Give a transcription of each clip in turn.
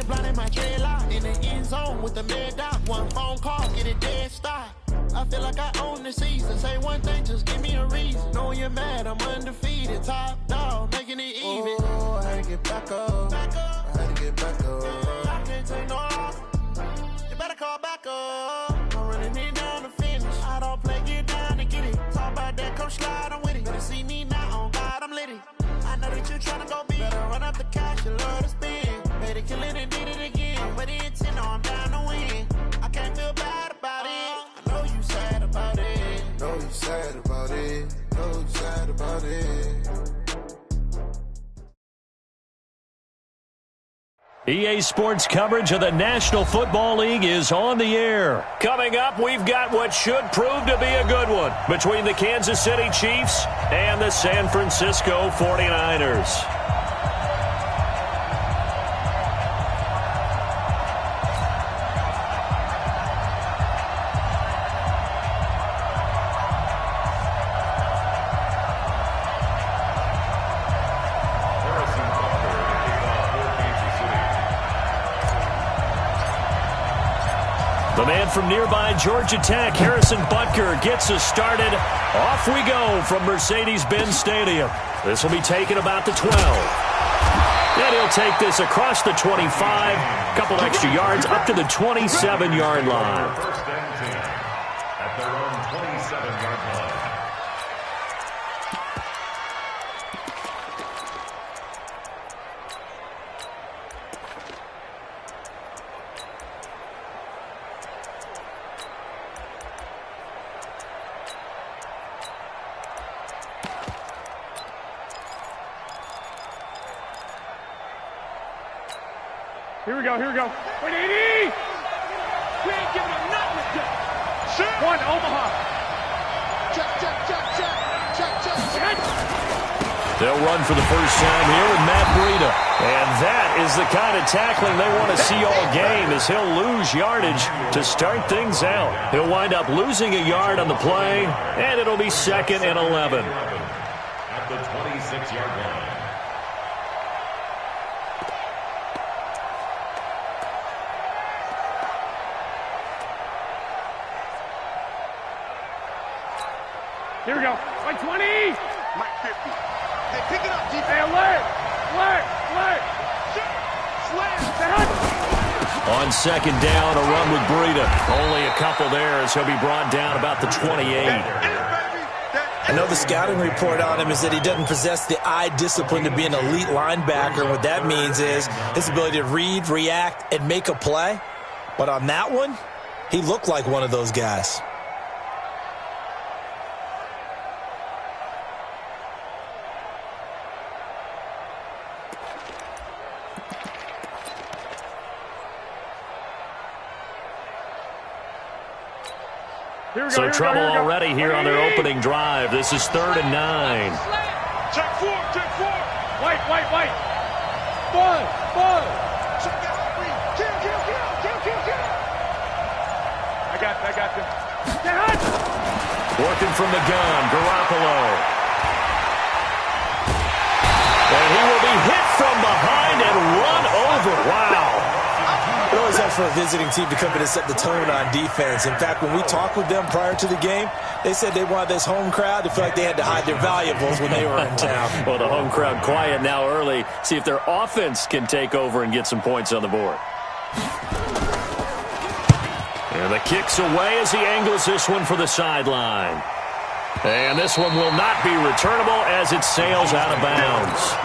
Shorty blinding my dreadlock. In the end zone with the mad dot. One phone call, get it dead stop. I feel like I own the season. Say one thing, just give me a reason. Knowing you're mad, I'm undefeated. Top dog, making it even. Oh, I had to get back up. I had to get back up. I can't take no loss. You better call back up. I'm running it down to finish. I don't play, get down to get it. Talk about that, come slide, I'm with it. Better see me now, on God, I'm litty. I know that you're trying to go big. Better run up the cash, you love to spend. Made it, kill it, and did it again. With the intent, no, I'm down to win. I can't feel bad about it. I know you sad about it. Know you sad about it. Know you sad about it. EA Sports coverage of the National Football League is on the air. Coming up, we've got what should prove to be a good one between the Kansas City Chiefs and the San Francisco 49ers. The man from nearby Georgia Tech, Harrison Butker, gets us started. Off we go from Mercedes-Benz Stadium. This will be taken about the 12. And he'll take this across the 25, a couple extra yards up to the 27-yard line. First and 10 at their own 27-yard line. Here we go, here we go. 180! We ain't giving him nothing. Shit. One, Omaha. Check. They'll run for the first time here with Matt Breida. And that is the kind of tackling they want to see all game, as he'll lose yardage to start things out. He'll wind up losing a yard on the play, and it'll be 2nd and 11. At the 26-yard line. Here we go. 120. Mike 50. Hey, pick it up, defense. Hey, alert. On 2nd down, a run with Breida. Only a couple there as he'll be brought down about the 28. I know the scouting report on him is that he doesn't possess the eye discipline to be an elite linebacker. What that means is his ability to read, react, and make a play. But on that one, he looked like one of those guys. So trouble already here on their opening drive. This is 3rd and 9. Check four. White. Ball. Check out 3. Kill. I got them. Working from the gun, Garoppolo. And he will be hit from behind and run over. Wow. It always helps for a visiting team to come in and set the tone on defense. In fact, when we talked with them prior to the game, they said they wanted this home crowd to feel like they had to hide their valuables when they were in town. Well, the home crowd quiet now early. See if their offense can take over and get some points on the board. And the kick's away as he angles this one for the sideline. And this one will not be returnable as it sails out of bounds.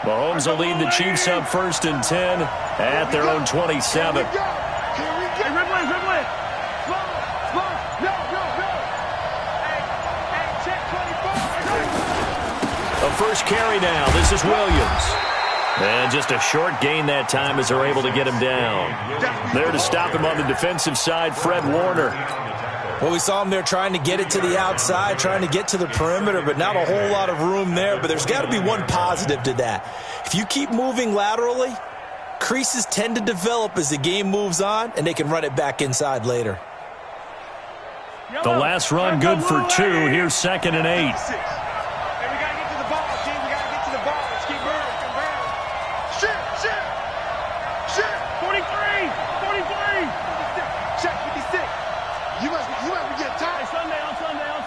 Mahomes will lead the Chiefs up 1st and 10 at their own 27. Hey, Ridley. first carry now. This is Williams. And just a short gain that time as they're able to get him down. There to stop him on the defensive side, Fred Warner. Well, we saw him there trying to get it to the outside, trying to get to the perimeter, but not a whole lot of room there. But there's got to be one positive to that. If you keep moving laterally, creases tend to develop as the game moves on, and they can run it back inside later. The last run good for 2. Here's 2nd and 8. Hey, we got to get to the ball, team. We got to get to the ball. Let's keep moving. Shit. 43. Check 56. You must be getting tired.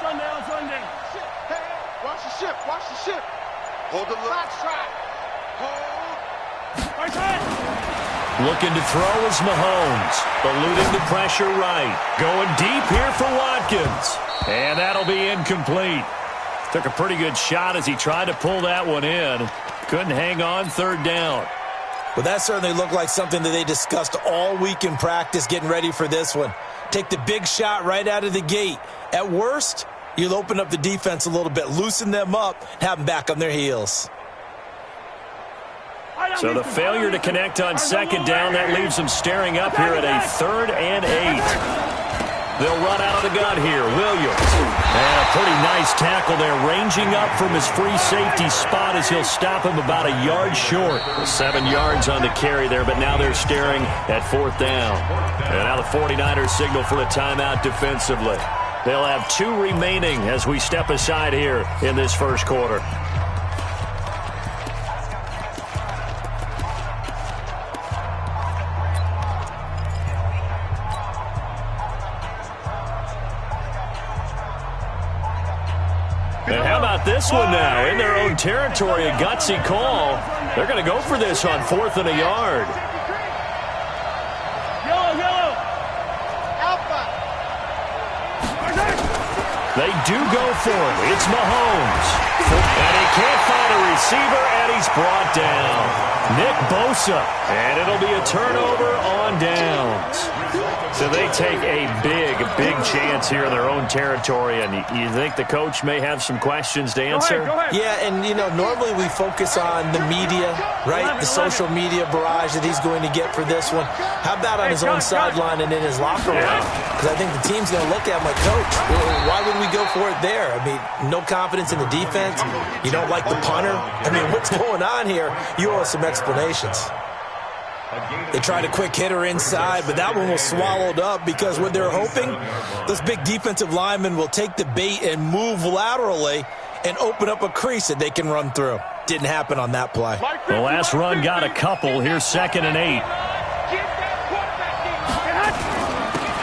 On Sunday. Hey, watch the ship. Hold the line. Hold. Right side. Looking to throw is Mahomes. Eluding the pressure right. Going deep here for Watkins. And that'll be incomplete. Took a pretty good shot as he tried to pull that one in. Couldn't hang on, 3rd down. Well, that certainly looked like something that they discussed all week in practice getting ready for this one. Take the big shot right out of the gate. At worst, you'll open up the defense a little bit, loosen them up, have them back on their heels. So the failure to connect on 2nd down, that leaves them staring up here at a 3rd and 8. They'll run out of the gun here. Williams. And a pretty nice tackle there, ranging up from his free safety spot as he'll stop him about a yard short. 7 yards on the carry there, but now they're staring at 4th down. And now the 49ers signal for a timeout defensively. They'll have 2 remaining as we step aside here in this first quarter. And how about this one now? In their own territory, a gutsy call. They're going to go for this on 4th and a yard. Yellow. Alpha. They do go for it. It's Mahomes. And he can't find a receiver, and he's brought down. Nick Bosa. And it'll be a turnover on downs. So they take a big chance here in their own territory, and you think the coach may have some questions to answer? Go ahead. Yeah, and, normally we focus on the media, right? The social media barrage that he's going to get for this one. How about on his own sideline and in his locker room? Because I think the team's going to look at him like, Coach, why would we go for it there? I mean, no confidence in the defense. You don't like the punter. I mean, what's going on here? You owe us some explanations. They tried a quick hitter inside, but that one was swallowed up because what they're hoping, those big defensive linemen will take the bait and move laterally and open up a crease that they can run through. Didn't happen on that play. The last run got a couple. Here's 2nd and 8.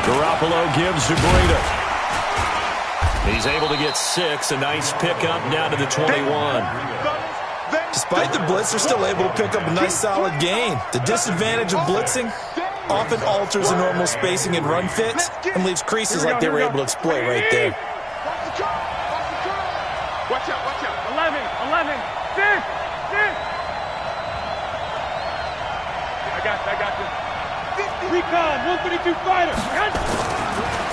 Garoppolo gives to Breida. He's able to get 6. A nice pickup down to the 21. Despite the blitz, they're still able to pick up a nice solid gain. The disadvantage of blitzing often alters the normal spacing and run fits and leaves creases like they were able to exploit right there. Watch out. 11. 6. I got this. Recon, 152 fighter.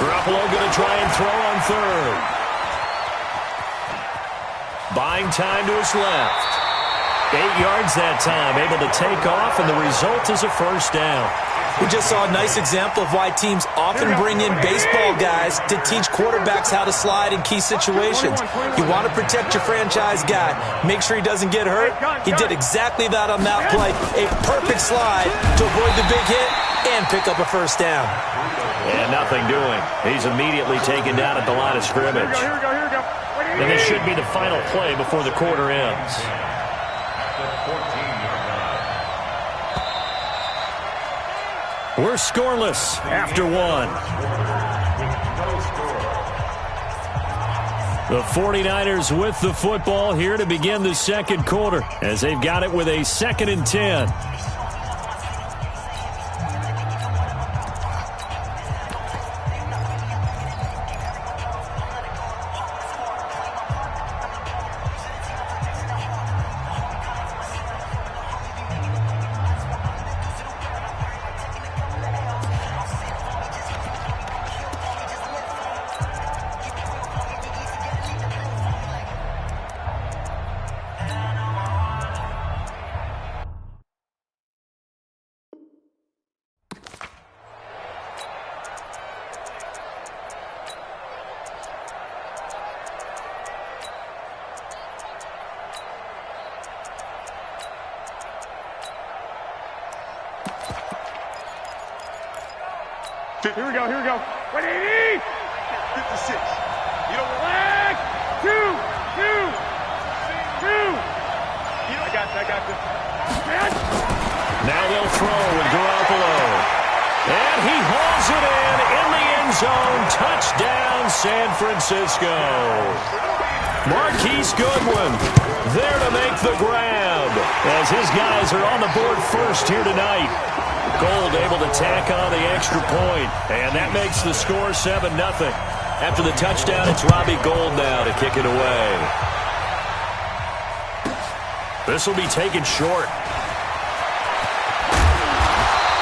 Garoppolo going to try and throw on 3rd. Buying time to his left. 8 yards that time, able to take off, and the result is a first down. We just saw a nice example of why teams often bring in baseball guys to teach quarterbacks how to slide in key situations. You want to protect your franchise guy. Make sure he doesn't get hurt. He did exactly that on that play. A perfect slide to avoid the big hit and pick up a first down. And nothing doing. He's immediately taken down at the line of scrimmage. Here we go. And this should be the final play before the quarter ends. We're scoreless after 1. The 49ers with the football here to begin the second quarter as they've got it with a 2nd and 10. Here we go. 180. 56. You don't want two. I got this. Now they'll throw with Garoppolo. And he hauls it in the end zone. Touchdown, San Francisco. Marquise Goodwin there to make the grab as his guys are on the board first here tonight. Gold able to tack on the extra point, and that makes the score 7-0. After the touchdown, it's Robbie Gould now to kick it away. This will be taken short.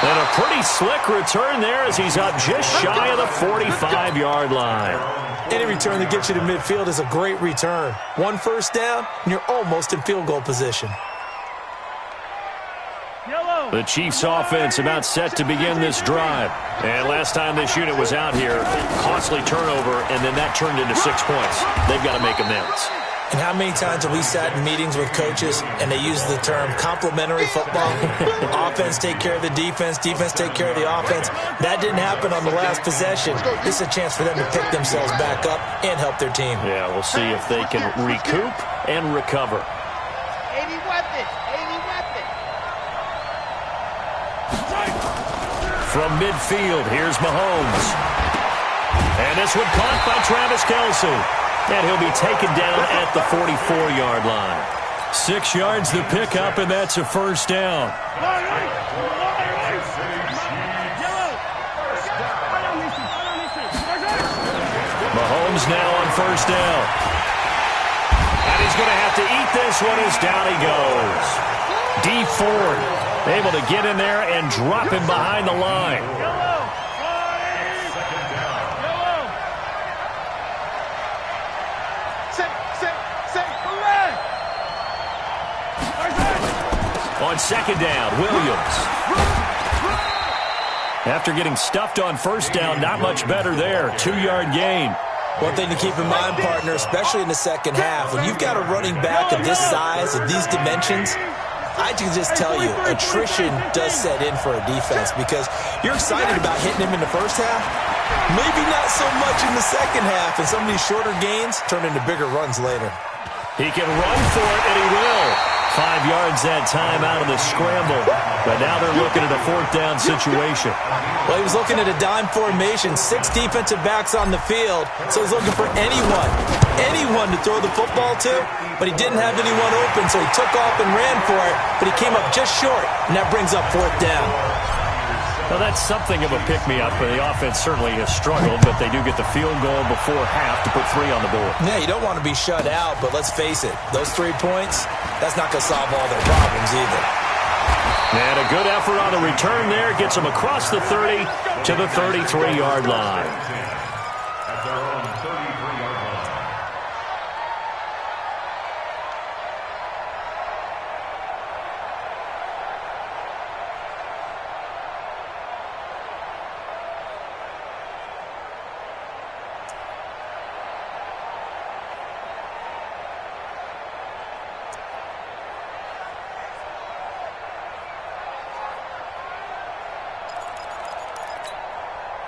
And a pretty slick return there as he's up just shy of the 45-yard line. Any return that gets you to midfield is a great return. 1 first down, and you're almost in field goal position. The Chiefs offense about set to begin this drive. And last time this unit was out here, costly turnover, and then that turned into 6 points. They've got to make amends. And how many times have we sat in meetings with coaches and they use the term complementary football? Offense take care of the defense take care of the offense. That didn't happen on the last possession. This is a chance for them to pick themselves back up and help their team. Yeah, we'll see if they can recoup and recover. 80 weapons. From midfield, here's Mahomes. And this one caught by Travis Kelce. And he'll be taken down at the 44-yard line. 6 yards the pickup, and that's a first down. Mahomes now on first down. And he's going to have to eat this one as down he goes. Dee Ford able to get in there and drop him behind the line. On second down, Williams. After getting stuffed on first down, not much better there. 2-yard gain. One thing to keep in mind, partner, especially in the second half, when you've got a running back of this size, of these dimensions, I can just tell you, attrition does set in for a defense because you're excited about hitting him in the first half. Maybe not so much in the second half, and some of these shorter gains turn into bigger runs later. He can run for it, and he will. 5 yards that time out of the scramble. But now they're looking at a 4th down situation. Well, he was looking at a dime formation, 6 defensive backs on the field, so he's looking for anyone to throw the football to, but he didn't have anyone open, so he took off and ran for it, but he came up just short, and that brings up 4th down. Well, that's something of a pick-me-up. The offense certainly has struggled, but they do get the field goal before half to put 3 on the board. Yeah, you don't want to be shut out, but let's face it, those 3 points, that's not going to solve all their problems either. And a good effort on the return there gets them across the 30 to the 33-yard line. At their own 33-yard line.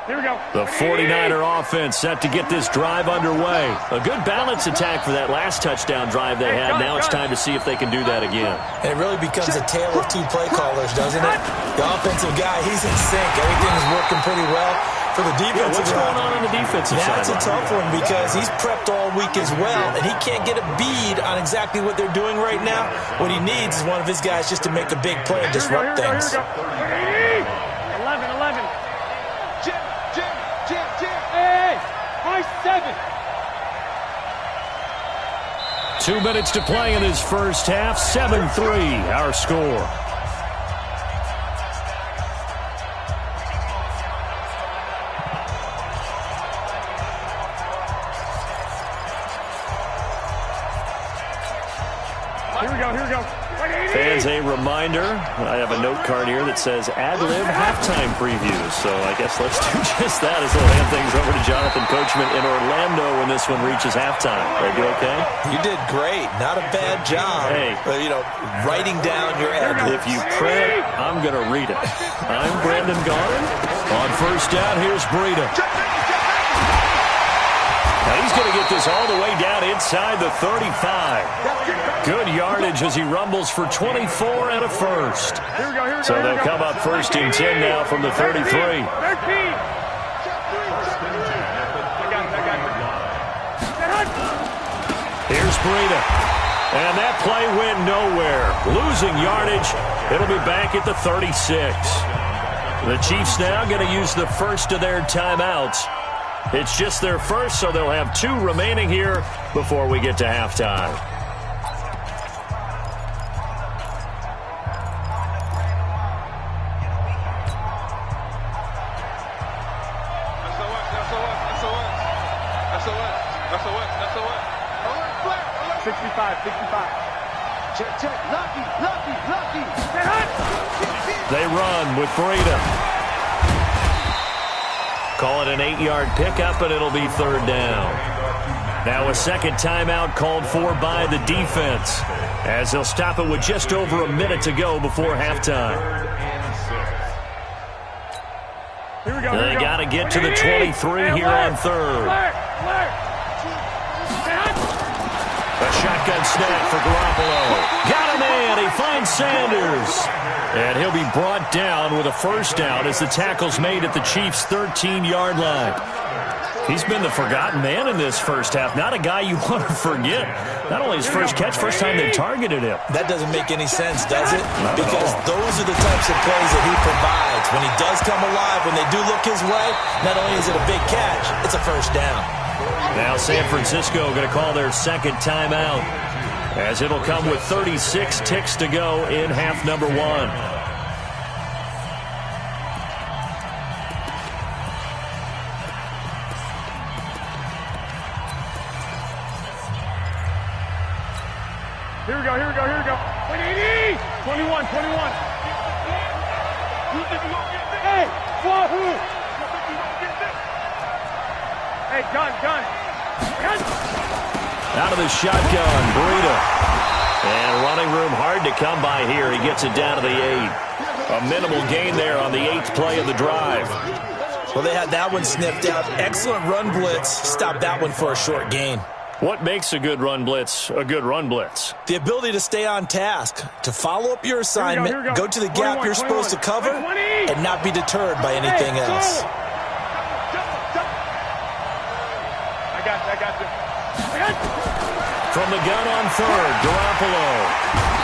Here we go. The 49er offense set to get this drive underway. A good balance attack for that last touchdown drive they had. Now it's time to see if they can do that again. And it really becomes a tale of 2 play callers, doesn't it? The offensive guy, he's in sync. Everything is working pretty well. For the defensive what's going on the defensive side? That's a tough one because he's prepped all week as well, and he can't get a bead on exactly what they're doing right now. What he needs is one of his guys just to make a big play and disrupt things. 11. Hey, high 7. 2 minutes to play in his first half. 7-3, our score. Here we go. As a reminder, I have a note card here that says ad-lib halftime previews. So I guess let's do just that as we'll hand things over to Jonathan Coachman in Orlando when this one reaches halftime. Did I do okay? You did great. Not a bad job. Hey. Writing down your ad-libs. If you print, I'm going to read it. I'm Brandon Gaudin. On first down, here's Breida. Now he's going to get this all the way down inside the 35. Good yardage as he rumbles for 24 and a first. So they'll come up first and 10 now from the 33. Here's Breida. And that play went nowhere. Losing yardage. It'll be back at the 36. The Chiefs now going to use the first of their timeouts. It's just their first, so they'll have 2 remaining here before we get to halftime. They run with Breida. Call it an 8-yard pickup, and it'll be third down. Now a second timeout called for by the defense, as they'll stop it with just over a minute to go before halftime. They got to get to the 23 here on third. A shotgun snap for Garoppolo. Got a man. He finds Sanders. And he'll be brought down with a first down as the tackle's made at the Chiefs' 13-yard line. He's been the forgotten man in this first half. Not a guy you want to forget. Not only his first catch, first time they targeted him. That doesn't make any sense, does it? Because those are the types of plays that he provides. When he does come alive, when they do look his way, not only is it a big catch, it's a first down. Now San Francisco going to call their second timeout, as it'll come with 36 ticks to go in half number 1. Here we go. 180! 21. Hey, Wahoo! Hey, gun. Out of the shotgun, Breida. And running room hard to come by here. He gets it down to the 8. A minimal gain there on the 8th play of the drive. Well, they had that one sniffed out. Excellent run blitz. Stopped that one for a short gain. What makes a good run blitz a good run blitz? The ability to stay on task, to follow up your assignment, go to the gap you're supposed to cover, and not be deterred by anything else. I got this. From the gun on third, Garoppolo.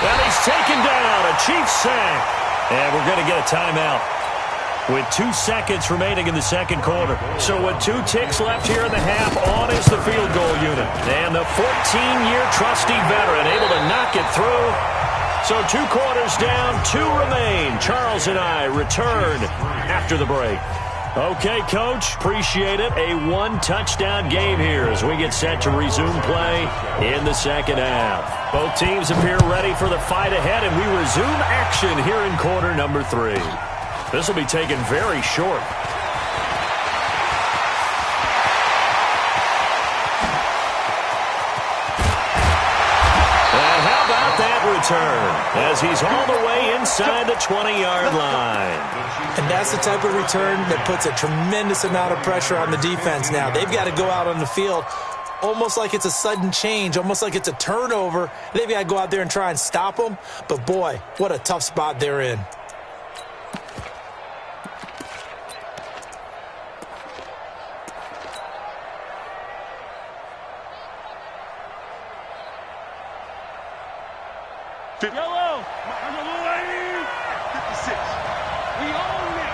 And he's taken down, a Chiefs sack. And we're going to get a timeout with 2 seconds remaining in the second quarter. So with 2 ticks left here in the half, on is the field goal unit. And the 14-year trusty veteran able to knock it through. So 2 quarters down, 2 remain. Charles and I return after the break. Okay, Coach, appreciate it. A 1-touchdown game here as we get set to resume play in the second half. Both teams appear ready for the fight ahead, and we resume action here in quarter number 3. This will be taken very short. And how about that return as he's all the way inside the 20-yard line. And that's the type of return that puts a tremendous amount of pressure on the defense now. They've got to go out on the field almost like it's a sudden change, almost like it's a turnover. They've got to go out there and try and stop them. But, boy, what a tough spot they're in. Yellow! 56. We own it!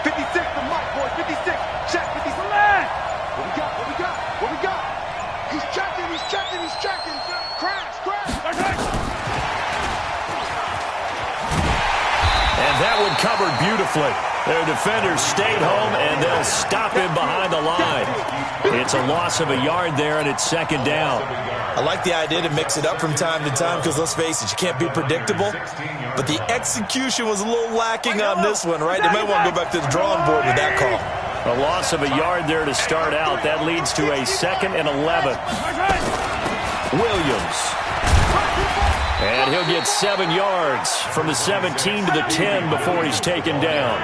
56, the mic, boys. 56. Check, 56. What we got? He's checking. Crash. And that one covered beautifully. Their defenders stayed home, and they'll stop him behind the line. It's a loss of a yard there, and it's second down. I like the idea to mix it up from time to time because, let's face it, you can't be predictable. But the execution was a little lacking on this one, right? They might want to go back to the drawing board with that call. A loss of a yard there to start out. That leads to a 2nd and 11. Williams. And he'll get 7 yards from the 17 to the 10 before he's taken down.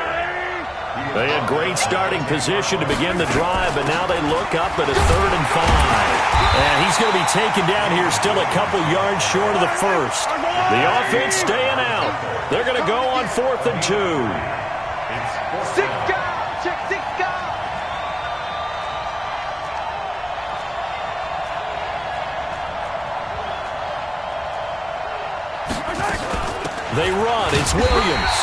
They had great starting position to begin the drive, but now they look up at a 3rd and 5. And he's going to be taken down here still a couple yards short of the first. The offense staying out. They're going to go on 4th and 2. They run. It's Williams.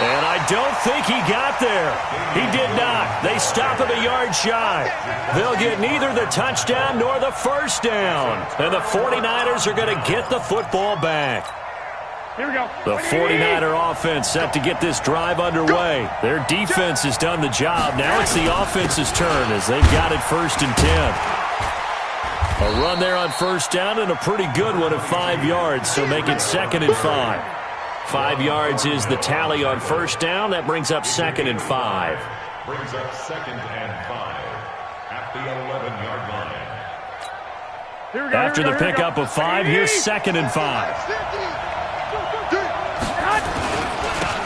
And I don't think he got there. He did not. They stop him a yard shy. They'll get neither the touchdown nor the first down. And the 49ers are going to get the football back. Here we go. The 49er offense set to get this drive underway. Their defense has done the job. Now it's the offense's turn as they've got it 1st and 10. A run there on first down and a pretty good one of 5 yards, so make it 2nd and 5. 5 yards is the tally on first down. That brings up 2nd and 5. Brings up 2nd and 5 at the 11-yard line. After the pickup of 5, here's 2nd and 5.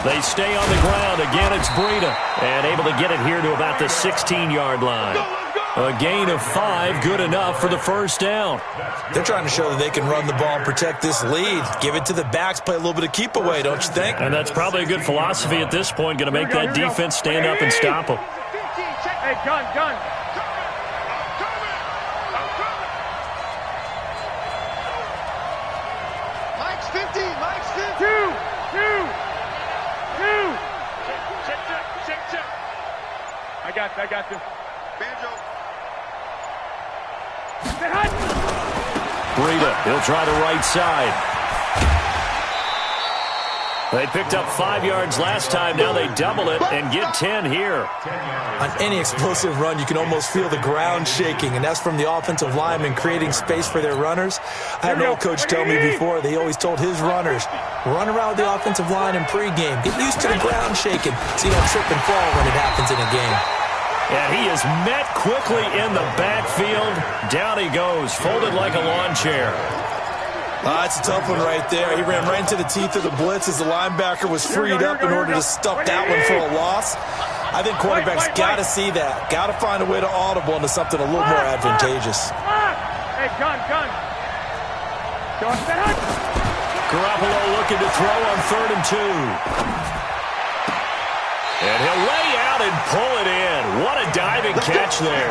They stay on the ground. Again, it's Breida. And able to get it here to about the 16-yard line. A gain of 5, good enough for the first down. They're trying to show that they can run the ball and protect this lead. Give it to the backs, play a little bit of keep away, don't you think? And that's probably a good philosophy at this point, going to make that defense stand up and stop them. Hey, gun. Mike's 50. Mike's 50. Two. Check. I got you. Banjo. Breida, he'll try the right side. They picked up 5 yards last time. Now they double it and get 10 here. On any explosive run, you can almost feel the ground shaking, and that's from the offensive linemen creating space for their runners. I had an old coach tell me before, they always told his runners, run around with the offensive line in pregame. Get used to the ground shaking so you don't trip and fall when it happens in a game. And he is met quickly in the backfield. Down he goes, folded like a lawn chair. It's a tough one right there. He ran right into the teeth of the blitz as the linebacker was freed up in order to stuff that one for a loss. I think quarterbacks got to see that. Got to find a way to audible into something a little more advantageous. Hey, gun. Garoppolo looking to throw on 3rd and 2. And he'll lay out and pull it in. What a diving catch there.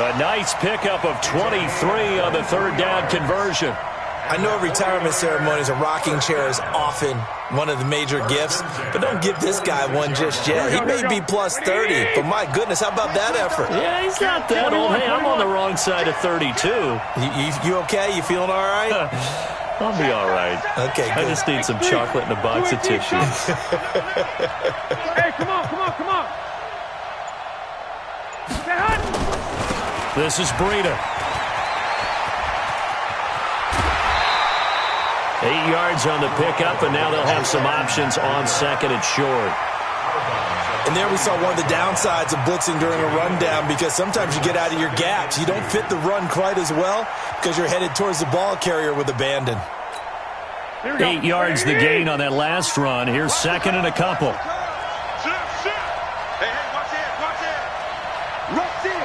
A nice pickup of 23 on the 3rd down conversion. I know retirement ceremonies, a rocking chair is often one of the major gifts, but don't give this guy one just yet. He may be plus 30, but my goodness, how about that effort? Yeah, he's not that old. Hey, I'm on the wrong side of 32. You okay? You feeling all right? I'll be all right. Okay, good. I just need some chocolate and a box of tissues. Hey, come on. This is Breida. 8 yards on the pickup, and now they'll have some options on 2nd and short. And there we saw one of the downsides of blitzing during a rundown, because sometimes you get out of your gaps. You don't fit the run quite as well because you're headed towards the ball carrier with abandon. 8 yards the gain on that last run. Here's 2nd and a couple. Hey, watch it. Rush in.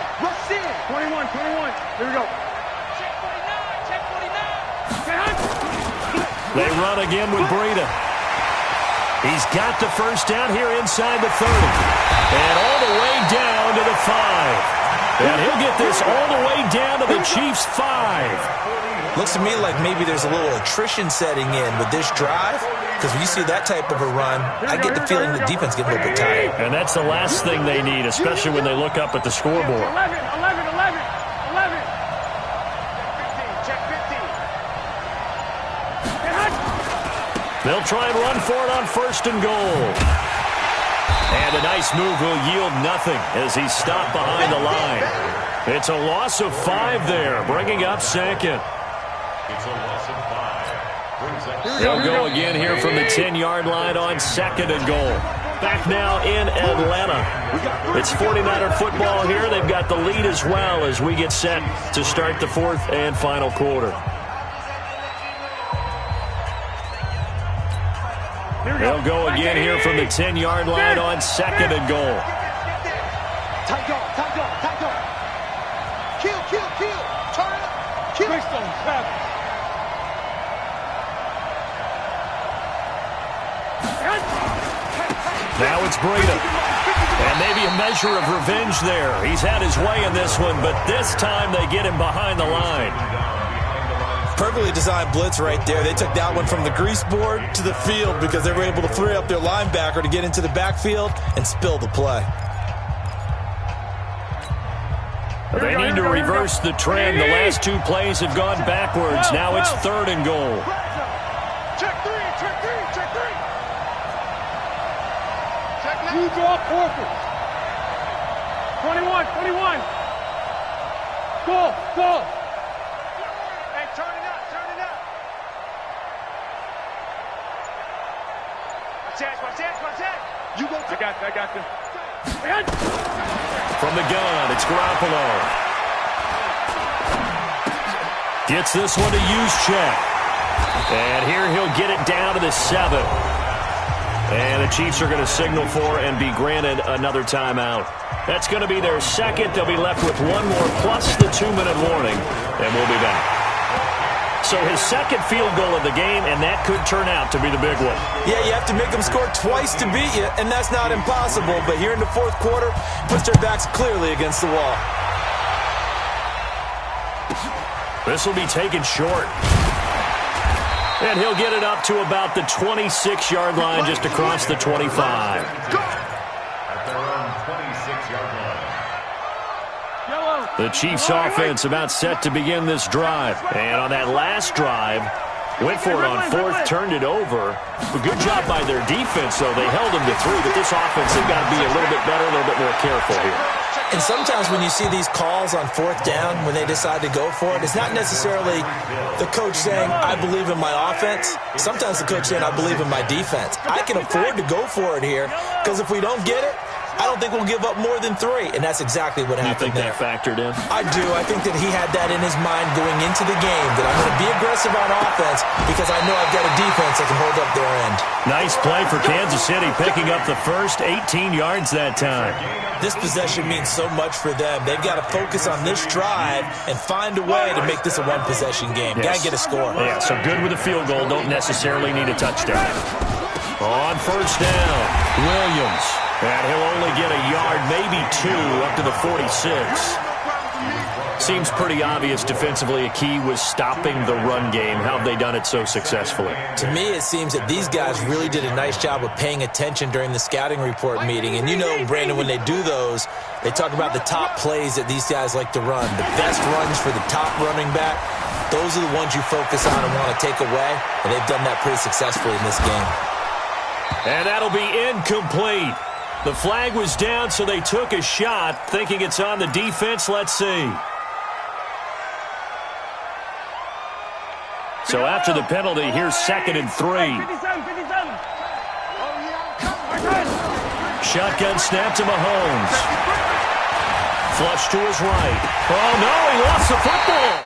21. Here we go. They run again with Breida. He's got the first down here inside the 30. And all the way down to the 5. And he'll get this all the way down to the Chiefs' 5. Looks to me like maybe there's a little attrition setting in with this drive, because when you see that type of a run, I get the feeling the defense getting a little bit tired. And that's the last thing they need, especially when they look up at the scoreboard. 11. They'll try and run for it on 1st and goal. And a nice move will yield nothing as he's stopped behind the line. It's a loss of 5 there, bringing up 2nd. It's a loss of 5. They'll go again here from the 10-yard line on 2nd and goal. Back now in Atlanta. It's 49er football here. They've got the lead as well as we get set to start the 4th and final quarter. They'll go again here from the 10-yard line on 2nd and goal. Tight go. Kill. Turn it up. Kill. Now it's Breida. And maybe a measure of revenge there. He's had his way in this one, but this time they get him behind the line. Perfectly designed blitz right there. They took that one from the grease board to the field because they were able to free up their linebacker to get into the backfield and spill the play. They need to reverse the trend. The last 2 plays have gone backwards. Now it's 3rd and goal. Check three. You draw forfeit. 21. Go. Hey, turn it up. Watch that. You go. I got this. From the gun, it's Garoppolo. Gets this one to Juszczyk. And here he'll get it down to the 7. And the Chiefs are going to signal for and be granted another timeout. That's going to be their second. They'll be left with 1 more plus the 2-minute warning. And we'll be back. So his second field goal of the game, and that could turn out to be the big one. Yeah, you have to make them score twice to beat you, and that's not impossible. But here in the 4th quarter, puts their backs clearly against the wall. This will be taken short. And he'll get it up to about the 26-yard line, just across the 25. At their own 26-yard line. The Chiefs' offense about set to begin this drive. And on that last drive, went for it on 4th, turned it over. A good job by their defense, though. They held them to 3, but this offense, they've got to be a little bit better, a little bit more careful here. And sometimes when you see these calls on 4th down, when they decide to go for it, it's not necessarily the coach saying, I believe in my offense. Sometimes the coach saying, I believe in my defense. I can afford to go for it here, because if we don't get it, I don't think we'll give up more than 3, and that's exactly what happened there. You think that factored in? I do. I think that he had that in his mind going into the game, that I'm going to be aggressive on offense because I know I've got a defense that can hold up their end. Nice play for Kansas City, picking up the first 18 yards that time. This possession means so much for them. They've got to focus on this drive and find a way to make this a one-possession game. Got to get a score. Yeah, so good with a field goal. Don't necessarily need a touchdown. On 1st down, Williams. And he'll only get a yard, maybe 2, up to the 46. Seems pretty obvious defensively a key was stopping the run game. How have they done it so successfully? To me, it seems that these guys really did a nice job of paying attention during the scouting report meeting. And you know, Brandon, when they do those, they talk about the top plays that these guys like to run. The best runs for the top running back, those are the ones you focus on and want to take away. And they've done that pretty successfully in this game. And that'll be incomplete. The flag was down, so they took a shot, thinking it's on the defense. Let's see. So after the penalty, here's 2nd and 3. Shotgun snap to Mahomes. Flush to his right. Oh, no, he lost the football.